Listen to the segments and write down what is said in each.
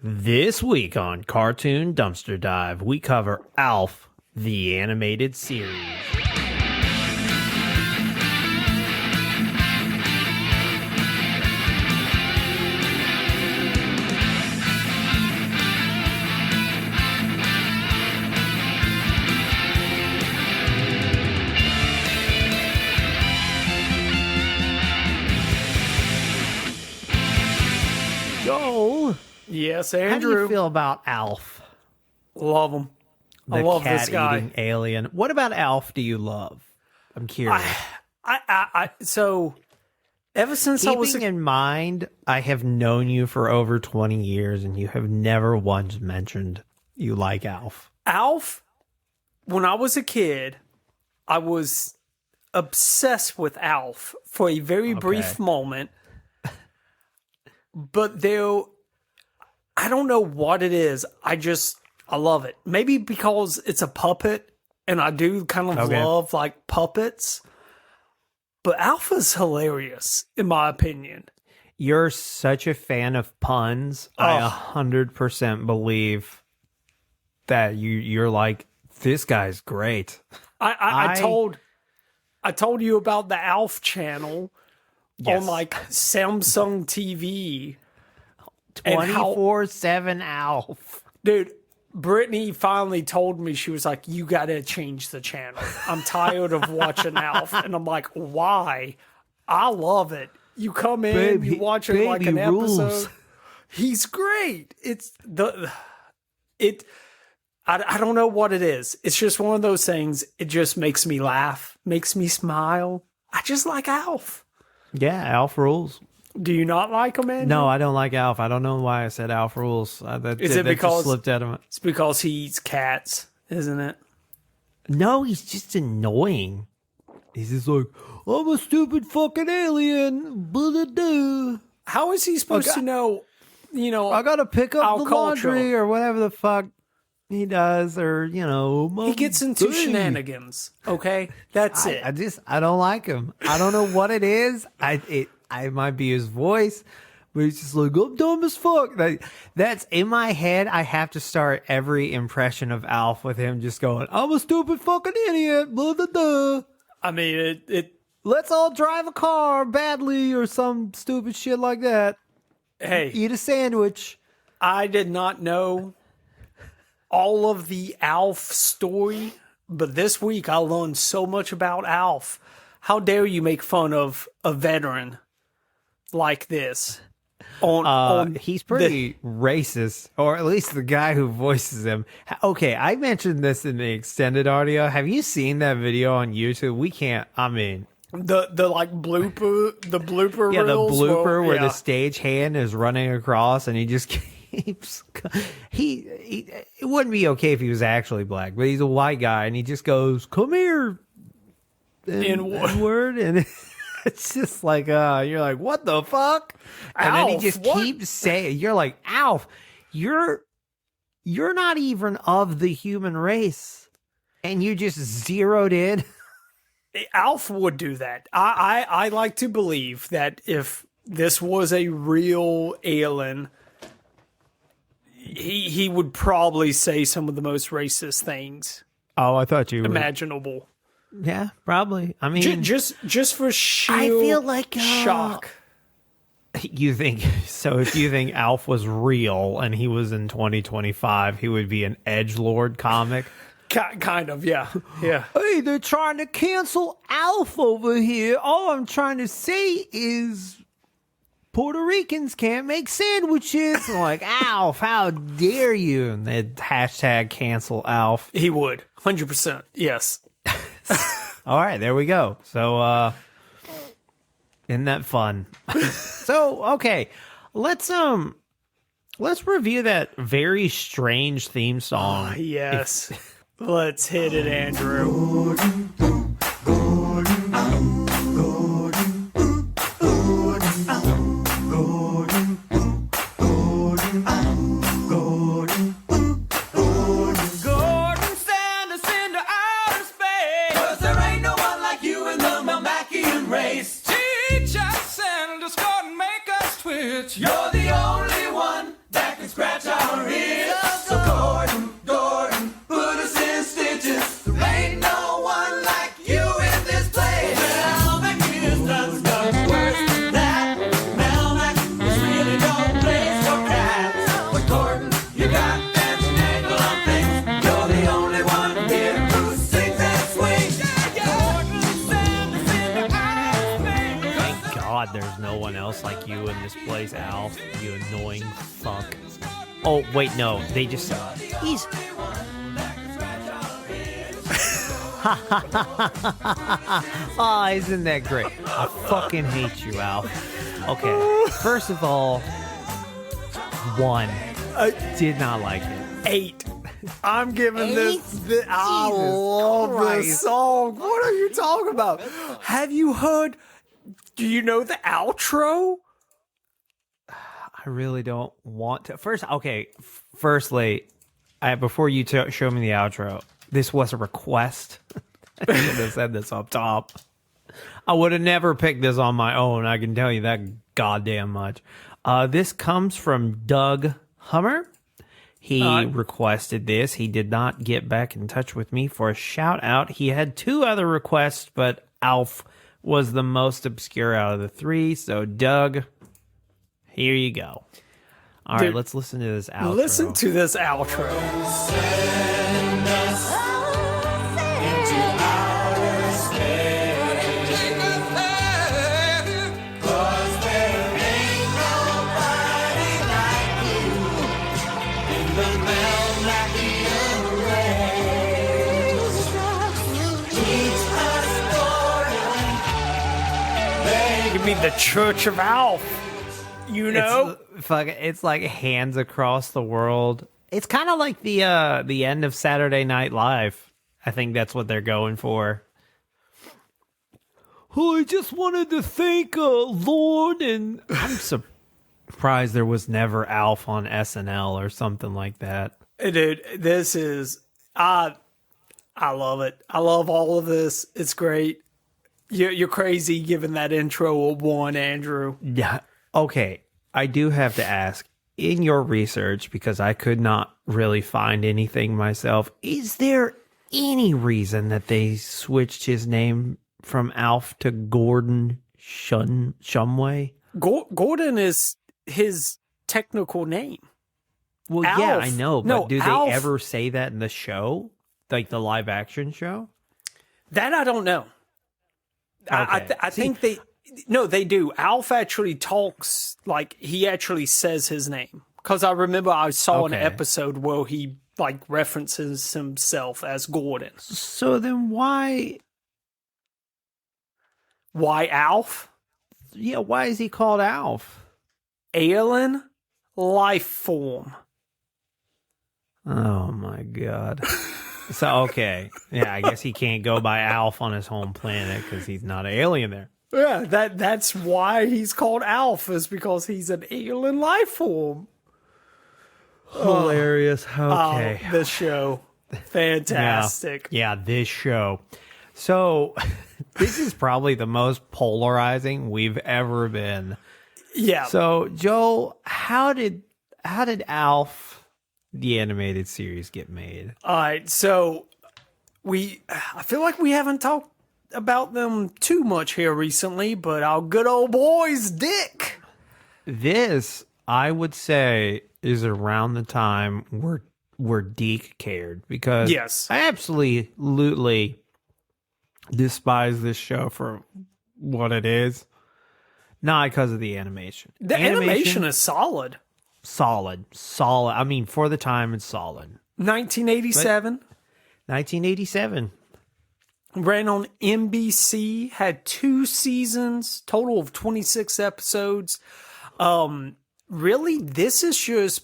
This week on Cartoon Dumpster Dive, we cover ALF, the animated series. Joel, Yes, how do Andrew. you feel about ALF? Love him. I The love this guy. cat-eating alien. What about ALF do you love? I'm curious. So ever since I was Keeping in mind, I have known you for over 20 years, and you have never once mentioned you like ALF. Alf, when I was a kid, I was obsessed with Alf for a very brief moment. But I don't know what it is. I love it. Maybe because it's a puppet, and I do kind of love like puppets. But Alpha's hilarious, in my opinion. You're such a fan of puns. I 100% believe that you're like, this guy's great. I told you about the Alf channel on like Samsung TV. 24/7 ALF. Dude, Brittany finally told me, she was like, you got to change the channel. I'm tired of watching Alf. And I'm like, why? I love it. You come in, you watch it like an episode. He's great. I don't know what it is. It's just one of those things. It just makes me laugh, makes me smile. I just like Alf. Yeah, ALF rules. Do you not like him, Andrew? No, I don't like ALF. I don't know why I said ALF rules. That because just slipped out of it? It's because he eats cats, isn't it? No, he's just annoying. He's just like, I'm a stupid fucking alien. Blah-da-da. How is he supposed to know, I gotta pick up the culture. laundry or whatever the fuck he does, or, he gets into shenanigans, okay? That's it. I don't like him. I don't know what it is. I might be his voice, but he's just like, I'm dumb as fuck. That's in my head. I have to start every impression of Alf with him just going, I'm a stupid fucking idiot. Blah, blah, blah. I mean, let's all drive a car badly or some stupid shit like that. Hey, eat a sandwich. I did not know all of the Alf story, but this week I learned so much about Alf. How dare you make fun of a veteran like this? He's pretty racist, or at least the guy who voices him. Okay, I mentioned this in the extended audio. Have you seen that video on YouTube? We can't. I mean, the blooper, the blooper. Yeah, reels, the blooper where the stage hand is running across, and he just keeps. It wouldn't be okay if he was actually black, but he's a white guy, and he just goes, "Come here." N-word, and it's just like you're like, what the fuck? And Alf, then he just keeps saying, you're like, Alf, you're not even of the human race, and you just zeroed in. Alf would do that. I like to believe that if this was a real alien, he would probably say some of the most racist things. Oh, I thought you imaginable. Yeah, probably. I mean, just for sheer I feel like shock. You think so? If you think Alf was real and he was in 2025, he would be an edgelord comic. Kind of, yeah. Hey, they're trying to cancel Alf over here. All I'm trying to say is Puerto Ricans can't make sandwiches. I'm like, Alf, how dare you? And they'd hashtag cancel Alf. He would, 100%. Yes. All right, there we go. So, isn't that fun? So, okay, let's review that very strange theme song. Yes. Let's hit it, Andrew. You're the only one that can scratch our our ears. So Gordon, Gordon, put us in stitches. There ain't no one like you in this place. Well, McGee's done stuff worse than that. Melmac is really no place for cats. But Gordon, you got that angle on things. You're the only one here who sings and swings. Gordon Sanders in the house. Thank God there's no one else like you in this place, Alf. You annoying fuck. Oh, wait, no. They just... He's... Oh, isn't that great? I fucking hate you, Alf. Okay, first of all, one, did not like it. 8. I'm giving this. I Jesus love Christ. this song. What are you talking about? Have you heard? Do you know the outro? I really don't want to. Firstly, before you show me the outro, this was a request. I should have said this up top. I would have never picked this on my own. I can tell you that goddamn much. This comes from Doug Hummer. He requested this. He did not get back in touch with me for a shout out. He had 2 other requests, but Alf was the most obscure out of the 3. So, Doug, here you go. All right, let's listen to this outro. Listen to this outro. Send us into outer space. 'Cause there ain't nobody like you in the Melmacian race. Teach us, Gordon. Give me the Church of Alf. You know? It's like Hands Across the World. It's kind of like the end of Saturday Night Live. I think that's what they're going for. Oh, I just wanted to thank Lord, and I'm surprised there was never Alf on SNL or something like that. Dude, this is I love it. I love all of this. It's great. You're crazy giving that intro a 1, Andrew. Yeah. Okay. I do have to ask, in your research, because I could not really find anything myself, is there any reason that they switched his name from Alf to Gordon Shumway? Gordon is his technical name. Well, Alf. yeah, I know, but No, do Alf. they ever say that in the show? Like the live action show? That I don't know. Okay. I think they... No, they do. Alf actually talks, like, he actually says his name. Because I remember I saw an Okay. episode where he, like, references himself as Gordon. So then why... Why Alf? Yeah, why is he called Alf? Alien life form. Oh, my God. So, okay. Yeah, I guess he can't go by Alf on his home planet because he's not an alien there. Yeah, that's why he's called Alf, is because he's an alien life form. Hilarious. Okay. Oh, this show. Fantastic. Yeah, this show. So, this is probably the most polarizing we've ever been. Yeah. So, Joel, how did Alf, the animated series, get made? All right, so I feel like we haven't talked about them too much here recently, but our good old boys, Dick. This, I would say, is around the time where Deke cared, because Yes. I absolutely despise this show for what it is, not because of the animation. The animation is solid. solid. I mean, for the time, it's solid. 1987. 1987. Ran on NBC, had 2 seasons, total of 26 episodes. Really, this is just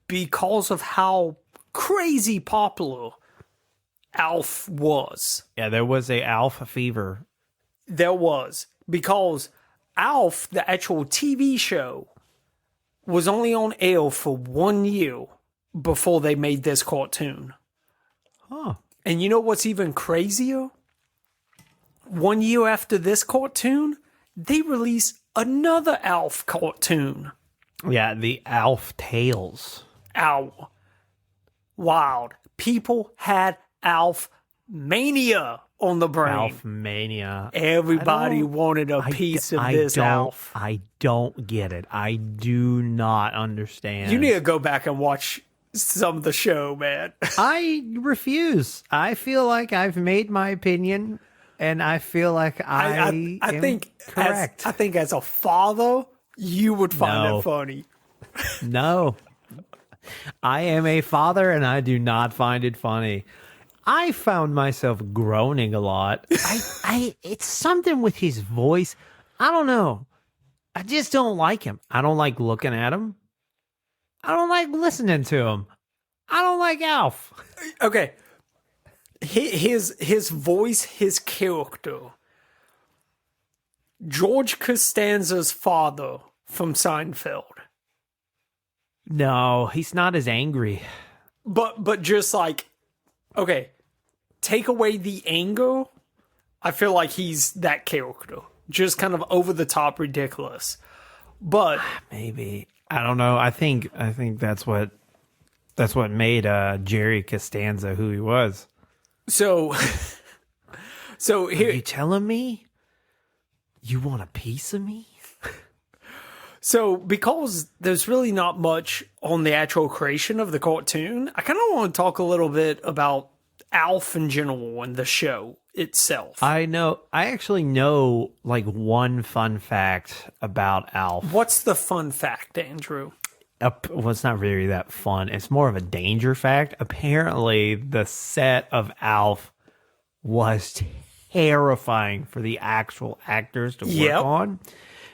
because of how crazy popular Alf was. Yeah, there was a Alpha fever. There was. Because Alf, the actual TV show, was only on air for 1 year before they made this cartoon. Huh. And you know what's even crazier? 1 year after this cartoon, they released another Alf cartoon. Yeah, the Alf Tales. hour. Wild. People had Alf mania on the brain. Alf mania. Everybody wanted a piece of this Alf. I don't get it. I do not understand. You need to go back and watch some of the show, man. I refuse. I feel like I've made my opinion, and I feel like I am think correct. I think as a father, you would find No. it funny. No. I am a father, and I do not find it funny. I found myself groaning a lot. It's something with his voice. I don't know. I just don't like him. I don't like looking at him. I don't like listening to him. I don't like Alf. Okay. His voice, his character. George Costanza's father from Seinfeld. No, he's not as angry. But just like, okay, take away the anger, I feel like he's that character. Just kind of over the top ridiculous. But Maybe. I don't know. I think that's what made Jerry Costanza who he was. so Are here you telling me you want a piece of me? So, because there's really not much on the actual creation of the cartoon, I kind of want to talk a little bit about Alf in general and the show itself. I actually know like one fun fact about Alf. What's the fun fact, Andrew? Well, it's not really that fun. It's more of a danger fact. Apparently, the set of Alf was terrifying for the actual actors to work on.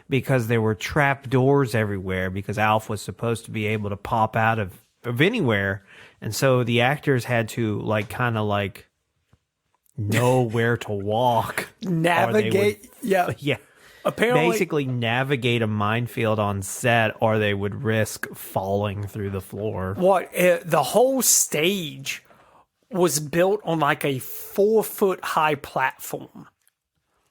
Because there were trap doors everywhere, because Alf was supposed to be able to pop out of anywhere. And so the actors had to know where to walk. Navigate. Yeah. Apparently, Basically navigate a minefield on set, or they would risk falling through the floor. the whole stage was built on like a 4-foot high platform.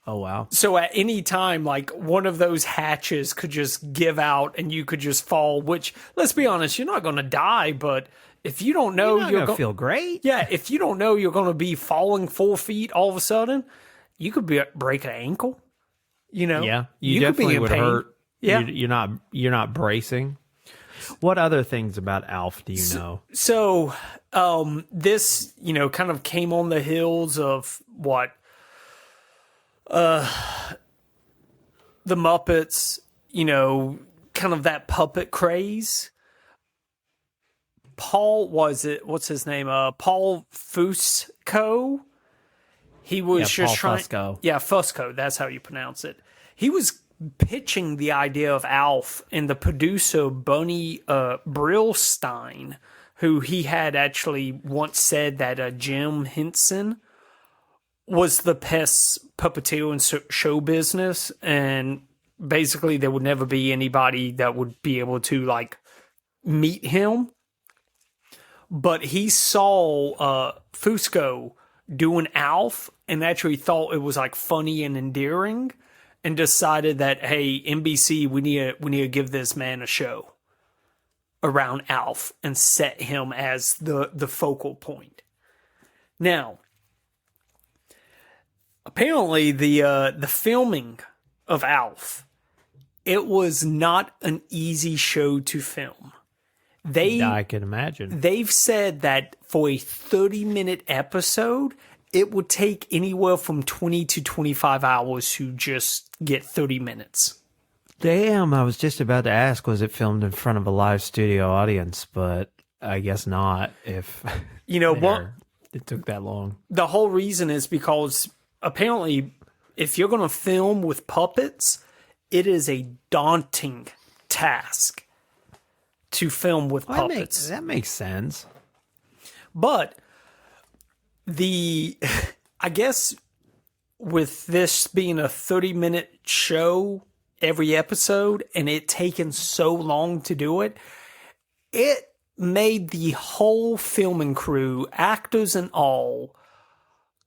Oh, wow. So at any time, like one of those hatches could just give out and you could just fall, which, let's be honest, you're not going to die, but if you don't know, You're going to feel great. Yeah, if you don't know you're going to be falling 4 feet all of a sudden, you could break an ankle. You know? Yeah, you could be definitely in would pain. hurt. Yeah. You're not bracing. What other things about Alf do you know? So, this, kind of came on the heels of what? The Muppets, kind of that puppet craze. What's his name? Paul Fusco. He was just Paul trying. Fusco. Yeah, Fusco. That's how you pronounce it. He was pitching the idea of Alf, and the producer Bonnie Brillstein, who he had actually once said that Jim Henson was the best puppeteer in show business, and basically there would never be anybody that would be able to like meet him. But he saw Fusco doing Alf and actually thought it was like funny and endearing, and decided that, hey, NBC, we need to give this man a show around Alf and set him as the focal point. Now, apparently the filming of Alf, it was not an easy show to film. I can imagine. They've said that for a 30-minute episode, it would take anywhere from 20 to 25 hours to just get 30 minutes. Damn, I was just about to ask, was it filmed in front of a live studio audience? But I guess not, if it took that long. The whole reason is because apparently if you're going to film with puppets, it is a daunting task to film with puppets. That makes sense. But I guess with this being a 30-minute show every episode and it taking so long to do it, it made the whole filming crew, actors and all,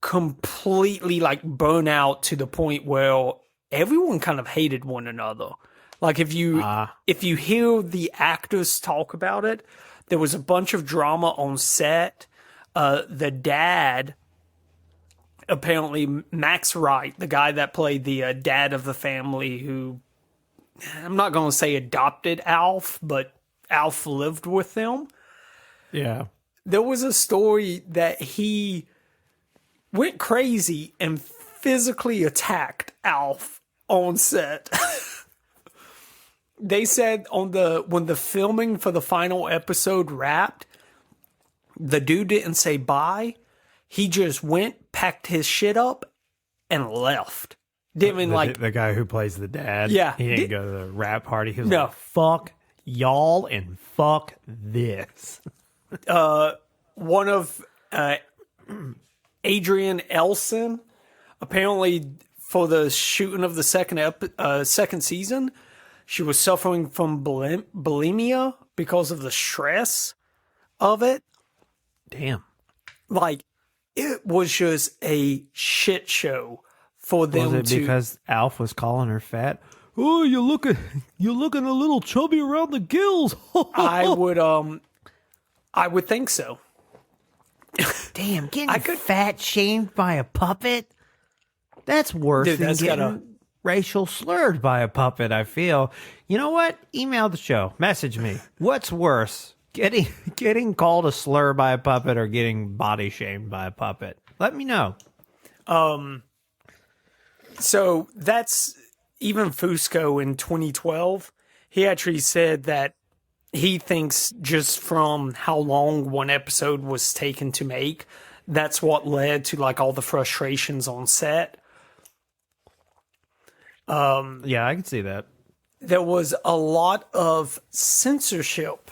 completely like burn out to the point where everyone kind of hated one another. Like if you hear the actors talk about it, There was a bunch of drama on set. The dad, apparently Max Wright, the guy that played the dad of the family, who I'm not going to say adopted Alf, but Alf lived with them. Yeah. There was a story that he went crazy and physically attacked Alf on set. They said when the filming for the final episode wrapped, the dude didn't say bye. He just went, packed his shit up, and left. Didn't even the guy who plays the dad. Yeah. He didn't go to the rap party. He was No. like, fuck y'all and fuck this. One of Adrian Elson, apparently for the shooting of the second season, she was suffering from bulimia because of the stress of it. Damn. Like, it was just a shit show for them Was it to. because Alf was calling her fat? Oh, you're looking a little chubby around the gills. I would think so. Damn, getting fat shamed by a puppet? That's worse Dude, than that's getting gotta- racial slurred by a puppet, I feel. You know what? Email the show. Message me. What's worse? Getting called a slur by a puppet or getting body shamed by a puppet? Let me know. So that's even Fusco in 2012. He actually said that he thinks just from how long one episode was taken to make, that's what led to like all the frustrations on set. Yeah, I can see that. There was a lot of censorship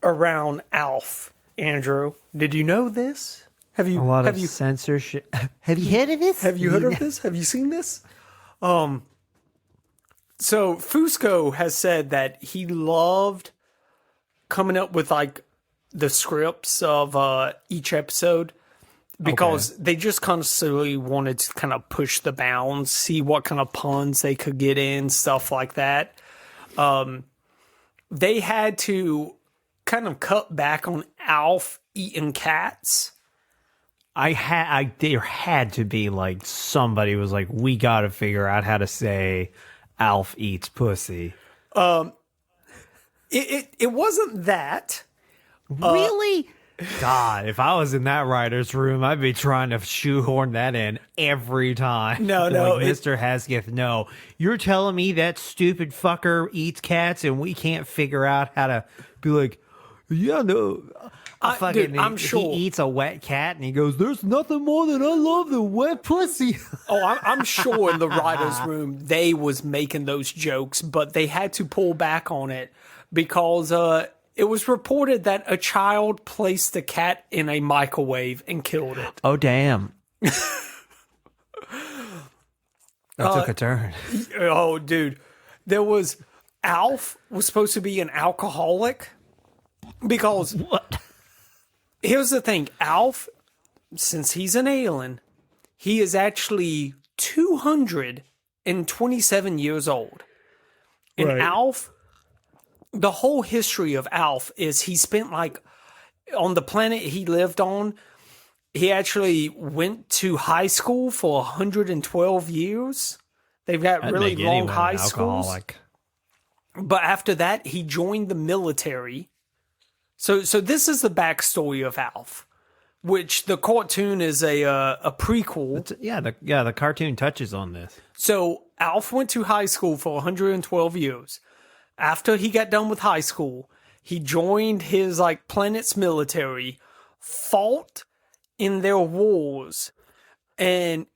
around Alf. Andrew, did you know this? Have you A lot have of you censorship. Have you heard of this? have you heard of this? Have you seen this? So Fusco has said that he loved coming up with like the scripts of each episode because they just constantly wanted to kind of push the bounds, see what kind of puns they could get in, stuff like that. They had to kind of cut back on Alf eating cats. there had to be like somebody was like, we got to figure out how to say Alf eats pussy. It wasn't that. Really? God, if I was in that writer's room, I'd be trying to shoehorn that in every time. No, Like, Mr. Hasketh, no. You're telling me that stupid fucker eats cats and we can't figure out how to be like, yeah, no. Dude, I'm sure. He eats a wet cat and he goes, there's nothing more that I love than wet pussy. I'm sure in the writer's room they was making those jokes, but they had to pull back on it because it was reported that a child placed the cat in a microwave and killed it. Oh, damn. That took a turn. Oh, dude. Alf was supposed to be an alcoholic because What? here's the thing. Alf, since he's an alien, he is actually 227 years old. And Right. Alf, the whole history of Alf is he spent like on the planet he lived on, he actually went to high school for 112 years. They've got That'd really make long anyone high an schools. alcoholic. But after that, he joined the military. So this is the backstory of Alf, which the cartoon is a prequel. The cartoon touches on this. So Alf went to high school for 112 years. After he got done with high school, he joined his like planet's military, fought in their wars, and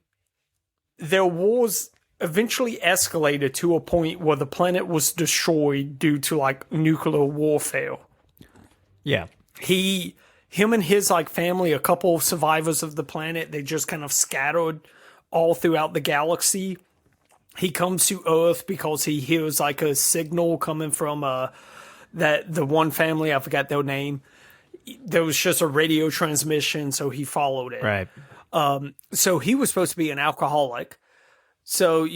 their wars eventually escalated to a point where the planet was destroyed due to like nuclear warfare. Yeah. Him and his like family, a couple of survivors of the planet, they just kind of scattered all throughout the galaxy. He comes to Earth because he hears like a signal coming from the one family, I forgot their name. There was just a radio transmission, so he followed it. Right. So he was supposed to be an alcoholic. So,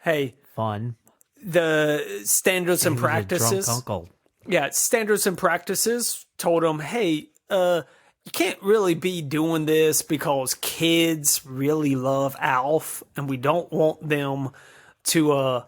hey, Fun. the standards and He was a practices. drunk uncle. yeah, standards and practices told him, hey, you can't really be doing this because kids really love Alf and we don't want them to,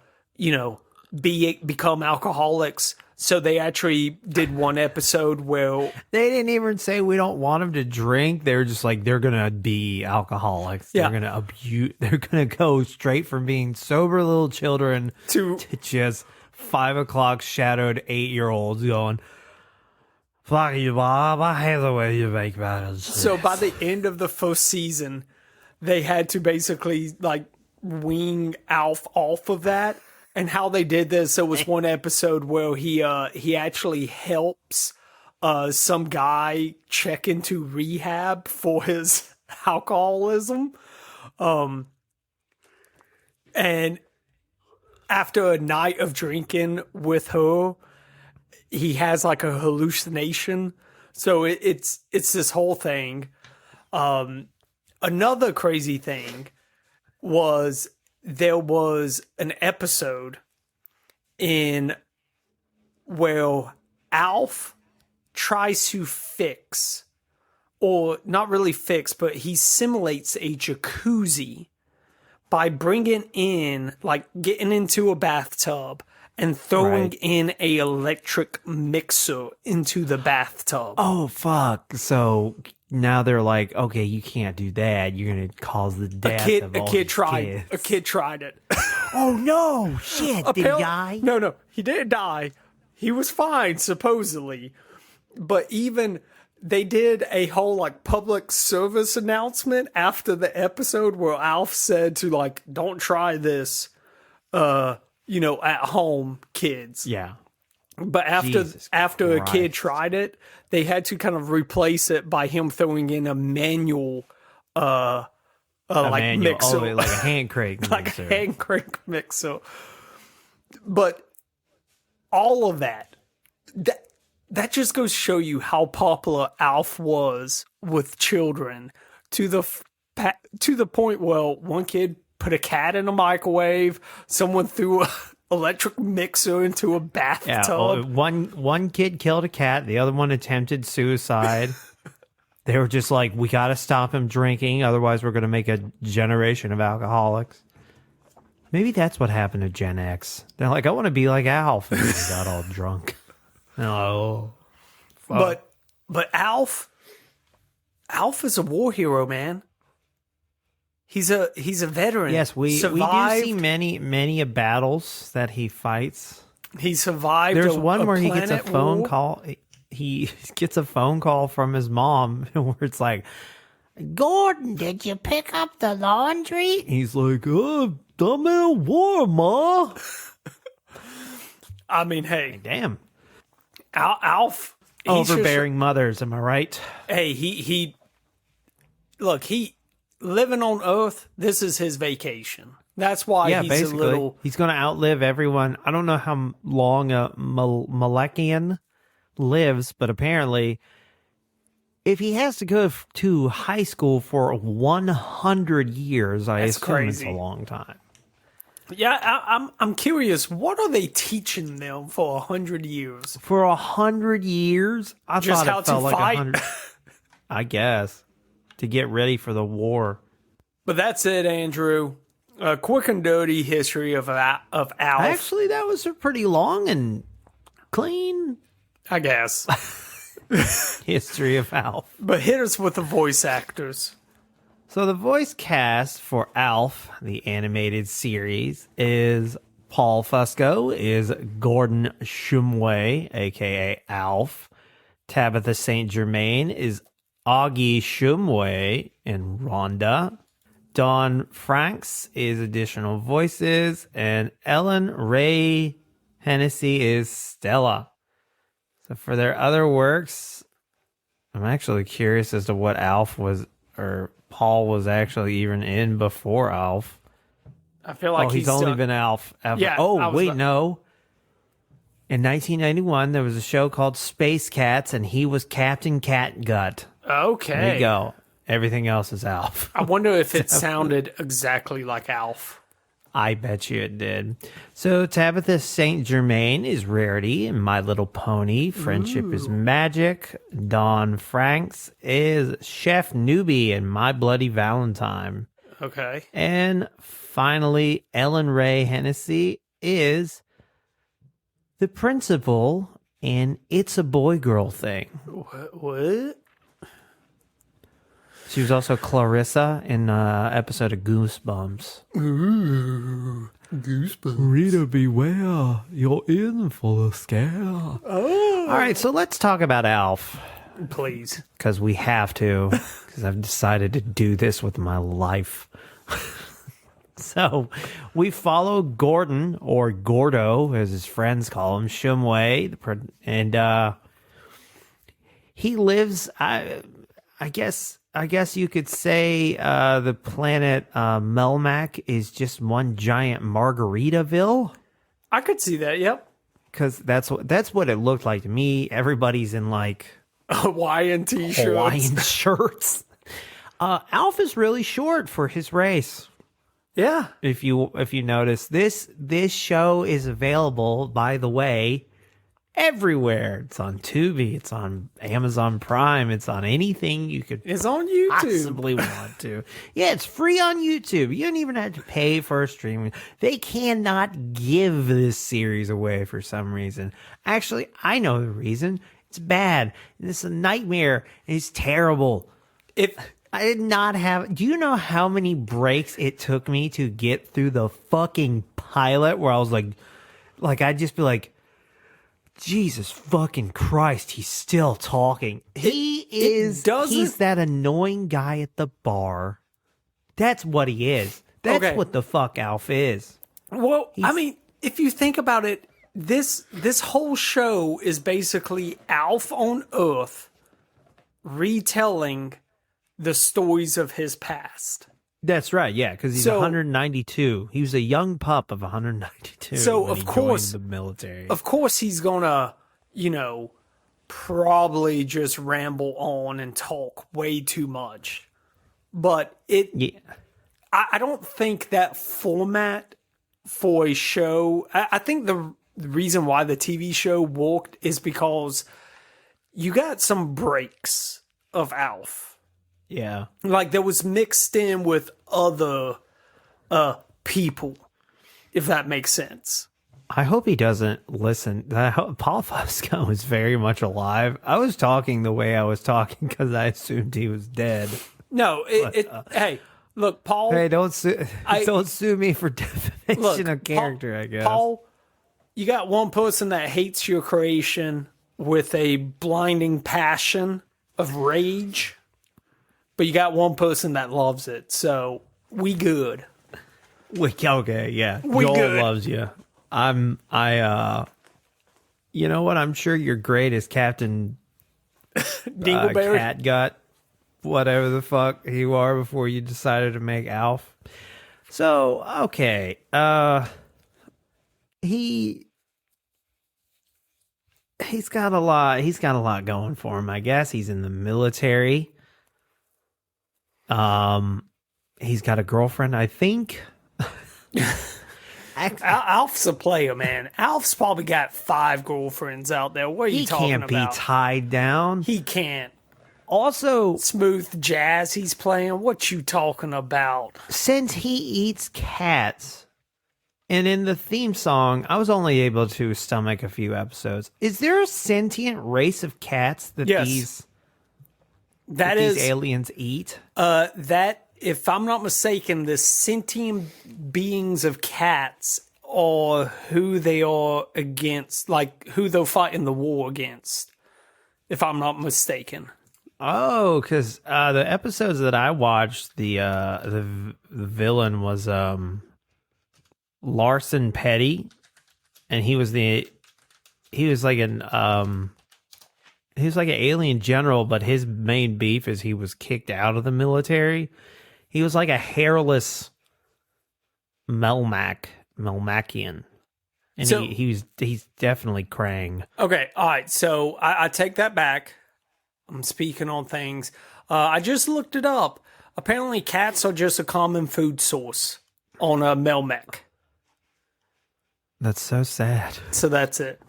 become alcoholics. So they actually did one episode where They didn't even say we don't want them to drink. They were just like, they're going to be alcoholics. Yeah. They're going to abuse. They're going to go straight from being sober little children to to just 5 o'clock shadowed 8-year-olds going, fuck you, Bob. I hate the way you make matters. So by the end of the first season, they had to basically like wean Alf off of that. And how they did this, there was one episode where he actually helps some guy check into rehab for his alcoholism. And after a night of drinking with her, he has like a hallucination. So it's this whole thing. Another crazy thing was there was an episode in where Alf tries to fix, or not really fix, but he simulates a jacuzzi by bringing in, like getting into a bathtub and throwing in a electric mixer into the bathtub. Oh, fuck. So now they're like, okay, you can't do that. You're going to cause the death of all these kids. A kid tried it. Oh, no. Shit. Did he die? No, he didn't die. He was fine, supposedly. But even they did a whole like public service announcement after the episode where Alf said to like, don't try this, at home, kids. Yeah. But Jesus after a kid Christ. tried it, they had to kind of replace it by him throwing in a manual, like manual, mixer, like a hand crank like mixer. a hand crank mixer. But all of that that just goes to show you how popular Alf was with children to the point where one kid put a cat in a microwave, someone threw a electric mixer into a bathtub. Yeah, one kid killed a cat. The other one attempted suicide. They were just like, we got to stop him drinking. Otherwise, we're going to make a generation of alcoholics. Maybe that's what happened to Gen X. They're like, I want to be like Alf. And they got all drunk. Oh. But Alf is a war hero, man. He's a veteran. Yes, we do see many battles that he fights. He survived. There's one where he gets a planet phone war. call. He gets a phone call from his mom where it's like, Gordon, did you pick up the laundry? He's like, oh, I'm in a war, Ma. I mean, hey, Damn. Alf. he's Overbearing mothers, am I right? Hey, he living on Earth. This is his vacation. That's why Yeah, he's basically. a little. He's going to outlive everyone. I don't know how long a Malekian lives, but apparently, if he has to go to high school for 100 years, I That's assume crazy. it's a long time. Yeah, I'm curious. What are they teaching them for 100 years? For 100 years? I Just thought how it felt to like fight? 100. I guess. To get ready for the war. But that's it, Andrew. A quick and dirty history of Alf. Actually, that was a pretty long and clean I guess. history of Alf. But hit us with the voice actors. So the voice cast for Alf, the animated series, is Paul Fusco, is Gordon Shumway, a.k.a. Alf. Tabitha St. Germain is Augie Shumway and Rhonda. Dawn Franks is additional voices. And Ellen Ray Hennessy is Stella. So for their other works, I'm actually curious as to what Alf was, or Paul was actually even in before Alf. I feel like He's only done- been Alf ever. Yeah, Oh, I was wait, about- no. In 1991, there was a show called Space Cats, and he was Captain Catgut. Okay. There you go. Everything else is Alf. I wonder if it sounded exactly like Alf. I bet you it did. So Tabitha St. Germain is Rarity in My Little Pony. Friendship is Magic. Dawn Franks is Chef Newbie in My Bloody Valentine. Okay. And finally, Ellen Ray Hennessy is the principal in It's a Boy Girl Thing. What? She was also Clarissa in an episode of Goosebumps. Ooh, goosebumps. Rita, beware. You're in for a scare. Oh. All right, so let's talk about ALF. Please. Because we have to. Because I've decided to do this with my life. So we follow Gordon, or Gordo, as his friends call him, Shumway, and he lives. I guess you could say the planet Melmac is just one giant Margaritaville. I could see that. Yep. Because that's what it looked like to me. Everybody's in like Hawaiian t-shirts. Hawaiian shirts. Alf is really short for his race. Yeah. If you notice, this show is available, by the way, everywhere. It's on Tubi, it's on Amazon Prime, it's on anything you could It's on YouTube. possibly want to. Yeah, it's free on YouTube. You don't even have to pay for a streaming. They cannot give this series away for some reason. Actually, I know the reason. It's bad. It's a nightmare. It's terrible. I did not have. Do you know how many breaks it took me to get through the fucking pilot where I was like I'd just be like, Jesus fucking Christ, he's still talking. He's that annoying guy at the bar. That's what he is. That's what the fuck Alf is. Well, I mean, if you think about it, this whole show is basically Alf on Earth retelling the stories of his past. That's right, yeah, because he's 192. He was a young pup of 192. So when of he course, joined the military. Of course, he's gonna, probably just ramble on and talk way too much. But I don't think that format for a show. I think the reason why the TV show worked is because you got some breaks of Alf. Yeah. Like that was mixed in with other people, if that makes sense. I hope he doesn't listen. I hope Paul Fusco is very much alive. I was talking the way I was talking because I assumed he was dead. No, hey, look, Paul. Hey, don't sue me for defamation of character, Paul, I guess. Paul, you got one person that hates your creation with a blinding passion of rage. But you got one person that loves it, so we good. Okay, yeah. We Joel good. loves you. You know what? I'm sure you're great as Captain Dingleberry. Catgut, whatever the fuck you are before you decided to make Alf. So, okay. He's got a lot going for him, I guess. He's in the military. He's got a girlfriend, I think. Alf's a player, man. Alf's probably got 5 girlfriends out there. What are you talking about? He can't be tied down. He can't. Also, Smooth jazz he's playing. What you talking about? since he eats cats, and in the theme song, I was only able to stomach a few episodes. Is there a sentient race of cats that Yes. these Is aliens eat? that, if I'm not mistaken, the sentient beings of cats are who they are against, like who they'll fight in the war against, if I'm not mistaken. Oh, because the episodes that I watched, the villain was Larson Petty, and he was like an alien general, but his main beef is he was kicked out of the military. He was like a hairless Melmacian. And So- he's definitely Krang. Okay, all right. So I take that back. I'm speaking on things. I just looked it up. Apparently, cats are just a common food source on Melmac. That's so sad. So that's it.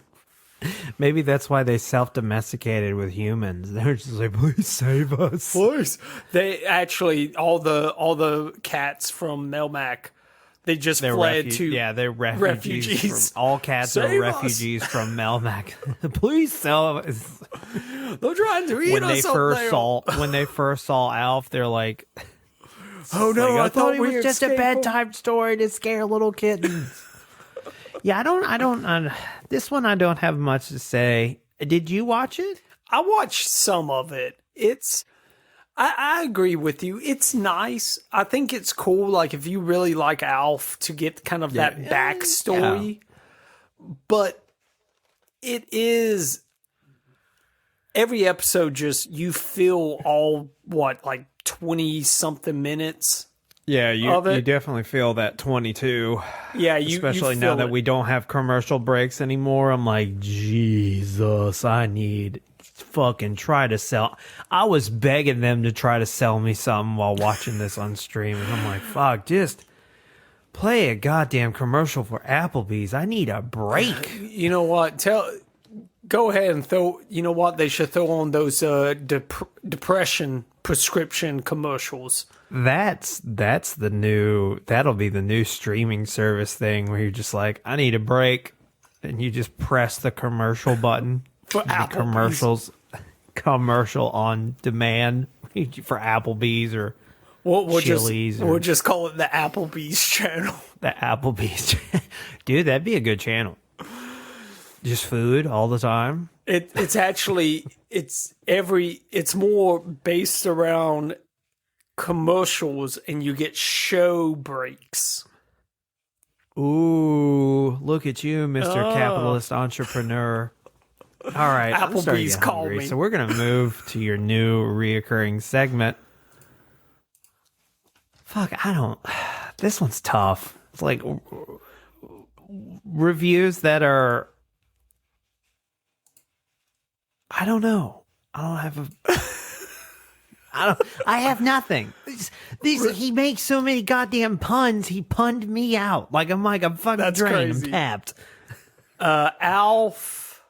Maybe that's why they self-domesticated with humans. They're just like, please save us. Please. They actually all the cats from Melmac, they just fled to they're refugees. From, all cats Save are us. refugees from Melmac. Please sell us. They're trying to eat When they us up first there. saw Alf, they're like, Oh no, like, I thought it we was just a escaped them. bedtime story to scare little kittens. Yeah, this one I don't have much to say. Did you watch it? I watched some of it. I agree with you. It's nice. I think it's cool. Like if you really like Alf to get kind of that backstory, but it is every episode. Just you feel all like 20 something minutes. Yeah, of it. you definitely feel that 22. Yeah, Especially you now feel that it. we don't have commercial breaks anymore. I'm like, Jesus, I need fucking try to sell. I was begging them to try to sell me something while watching this on stream. And I'm like, fuck, just play a goddamn commercial for Applebee's. I need a break. You know what? Go ahead and throw. You know what? They should throw on those depression prescription commercials. That'll be the new streaming service thing where you're just like, I need a break. And you just press the commercial button. For The Applebee's. commercial on demand for Applebee's or We'll Chili's or just call it the Applebee's channel. the Applebee's. Dude, that'd be a good channel. Just food all the time. It's actually it's more based around commercials, and you get show breaks. Ooh, look at you, Mr. Capitalist Entrepreneur. All right, I'm starting to Applebee's get call hungry, me. so we're gonna move to your new reoccurring segment. Fuck, this one's tough. It's like reviews that are, I don't know. I don't have I have nothing. He makes so many goddamn puns. He punned me out. I'm fucking That's drained. crazy. I'm tapped. Alf.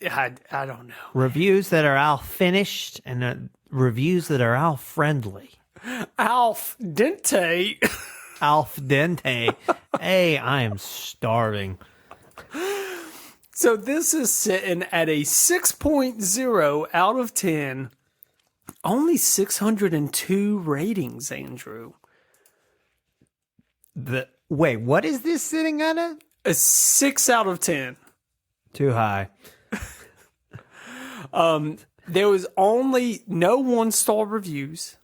I don't know. Reviews that are Alf finished and reviews that are Alf friendly. Alf Dente. Alf dente. Hey, I am starving. So this is sitting at a 6.0 out of 10. Only 602 ratings, Andrew. Wait, what is this sitting at? A 6 out of 10. Too high. There was only no 1-star reviews.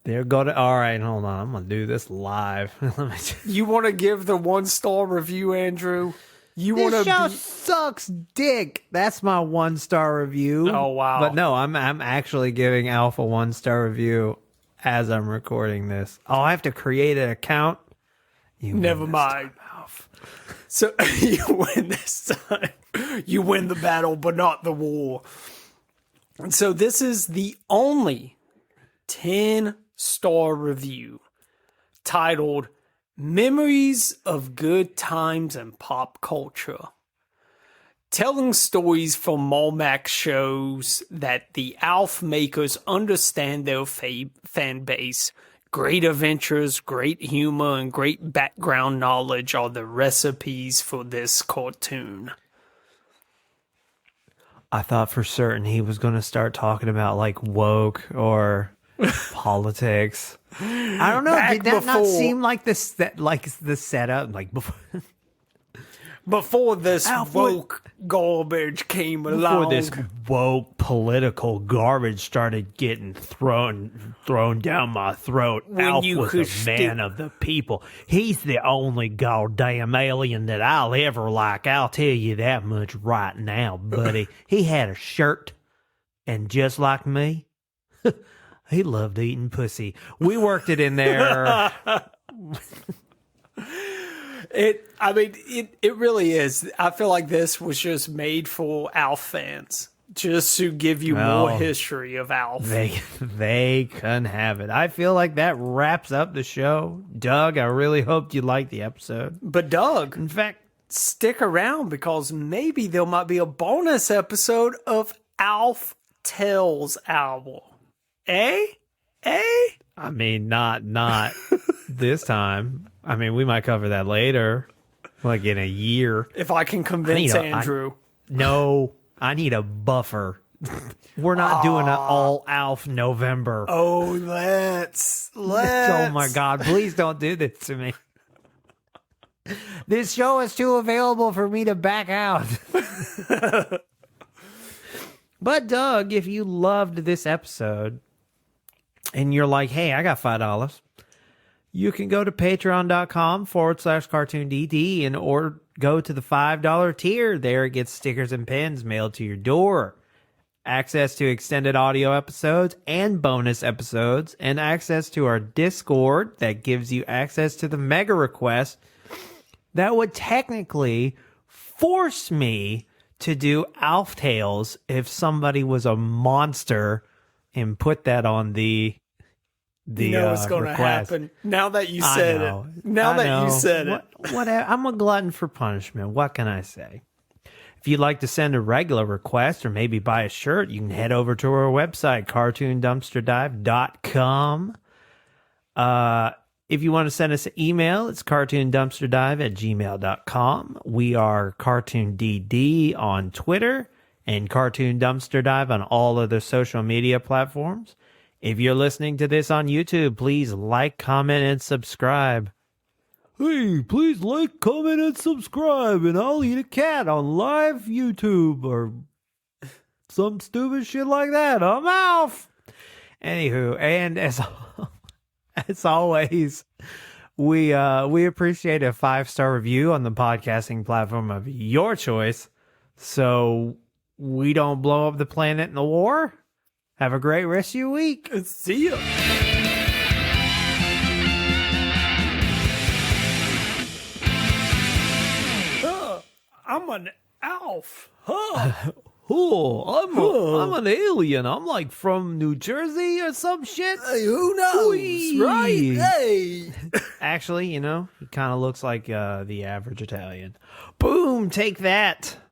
They're going to. All right, hold on. I'm going to do this live. Let me just, You want to give the 1-star review, Andrew? You want this show to sucks dick. That's my 1-star review. Oh, wow. But no, I'm actually giving Alf a 1-star review as I'm recording this. Oh, I have to create an account. Never mind. So you win this time. You win the battle, but not the war. And so this is the only 10-star review titled Memories of Good Times in Pop Culture. Telling stories from Malmac shows that the Alf makers understand their fan base. Great adventures, great humor, and great background knowledge are the recipes for this cartoon. I thought for certain he was going to start talking about woke or politics. I don't know. Back Did that not before- seem like the setup? Before this Alf, woke garbage came Before along. this woke political garbage started getting thrown down my throat, When Alf you was could a man of the people. He's the only goddamn alien that I'll ever like. I'll tell you that much right now, buddy. He had a shirt, and just like me, he loved eating pussy. We worked it in there. It really is. I feel like this was just made for Alf fans. just to give you Well, more history of Alf. They can have it. I feel like that wraps up the show. Doug, I really hoped you liked the episode. But Doug, In fact, stick around because maybe there might be a bonus episode of Alf Tells album. Eh? I mean, not this time. I mean, we might cover that later, like in a year. If I can convince I Andrew. No, I need a buffer. We're not doing an all Alf November. Oh, let's. Oh my God, please don't do this to me. This show is too available for me to back out. But Doug, if you loved this episode and you're like, hey, I got $5, you can go to patreon.com/cartoondd and or go to the $5 tier. There it gets stickers and pins mailed to your door. Access to extended audio episodes and bonus episodes, and access to our Discord that gives you access to the mega request that would technically force me to do Alf Tales if somebody was a monster and put that on the You know what's going to request. happen. Now that you said it. Now that you said it. I'm a glutton for punishment. What can I say? If you'd like to send a regular request or maybe buy a shirt, you can head over to our website, cartoondumpsterdive.com. If you want to send us an email, it's cartoondumpsterdive@gmail.com. We are CartoonDD on Twitter and Cartoon Dumpster Dive on all other social media platforms. If you're listening to this on YouTube, please like, comment, and subscribe. Hey, please like, comment, and subscribe, and I'll eat a cat on live YouTube or some stupid shit like that. I'm Alf. Anywho, and as always, we appreciate a 5-star review on the podcasting platform of your choice, so we don't blow up the planet in the war. Have a great rest of your week. See ya. I'm an Alf. Huh. Oh, I'm an alien. I'm like from New Jersey or some shit. Hey, who knows, Whee! right? Hey. Actually, he kind of looks like the average Italian. Boom, take that.